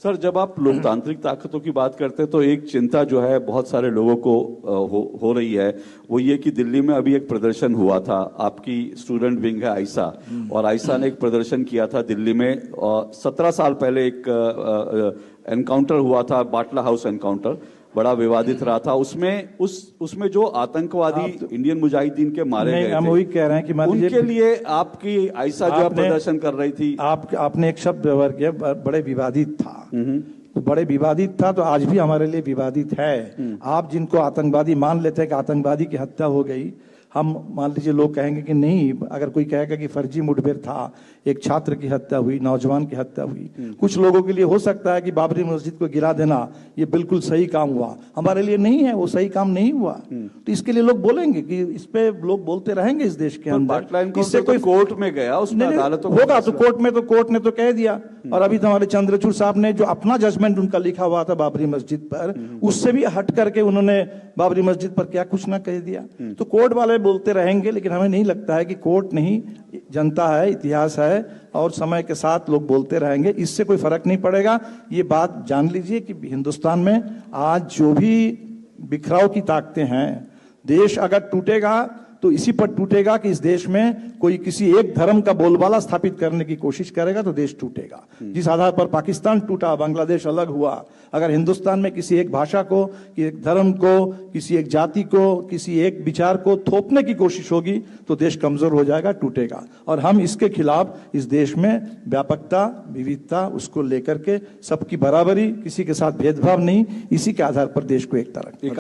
Sir, जब आप लोकतांत्रिक ताकतों की बात करते हैं तो एक चिंता जो है बहुत सारे लोगों को हो रही है, वो ये कि दिल्ली में अभी एक प्रदर्शन हुआ था, आपकी स्टूडेंट विंग है आयशा, और आयशा ने एक प्रदर्शन किया था दिल्ली में। 17 साल पहले एक एनकाउंटर हुआ था, बाटला हाउस एनकाउंटर, बड़ा विवादित रहा था। उसमें जो आतंकवादी इंडियन मुजाहिदीन के मारे गए हम थे, वही कह रहे हैं कि उनके लिए आपकी आयशा जो प्रदर्शन कर रही थी, आपने एक शब्द व्यवहार किया, बड़े विवादित था। तो बड़े विवादित था, तो आज भी हमारे लिए विवादित है। आप जिनको आतंकवादी मान लेते हैं कि आतंकवादी की हत्या हो गई, हम मान लीजिए लोग कहेंगे कि नहीं, अगर कोई कहेगा कि फर्जी मुठभेड़ था, एक छात्र की हत्या हुई, नौजवान की हत्या हुई, कुछ लोगों के लिए हो सकता है कि बाबरी मस्जिद को गिरा देना ये बिल्कुल सही काम हुआ, हमारे लिए नहीं है, वो सही काम नहीं हुआ। तो इसके लिए लोग बोलेंगे कि इस पे लोग बोलते रहेंगे इस देश के अंदर। इससे कोई कोर्ट में गया, उसमें अदालतों होगा तो कोर्ट ने तो कह दिया। और अभी तो हमारे चंद्रचूड़ साहब ने जो अपना जजमेंट उनका लिखा हुआ था बाबरी मस्जिद पर, उससे भी हट करके उन्होंने बाबरी मस्जिद पर क्या कुछ ना कह दिया। तो कोर्ट वाले बोलते रहेंगे, लेकिन हमें नहीं लगता है कि कोर्ट नहीं, जनता है, इतिहास है, और समय के साथ लोग बोलते रहेंगे, इससे कोई फर्क नहीं पड़ेगा। ये बात जान लीजिए कि हिंदुस्तान में आज जो भी बिखराव की ताकतें हैं, देश अगर टूटेगा तो इसी पर टूटेगा कि इस देश में कोई किसी एक धर्म का बोलबाला स्थापित करने की कोशिश करेगा तो देश टूटेगा। जिस आधार पर पाकिस्तान टूटा, बांग्लादेश अलग हुआ, अगर हिंदुस्तान में किसी एक भाषा को, किसी एक धर्म को, किसी एक जाति को, किसी एक विचार को थोपने की कोशिश होगी तो देश कमजोर हो जाएगा, टूटेगा। और हम इसके खिलाफ इस देश में व्यापकता, विविधता, उसको लेकर के सबकी बराबरी, किसी के साथ भेदभाव नहीं, इसी के आधार पर देश को एकता रखें।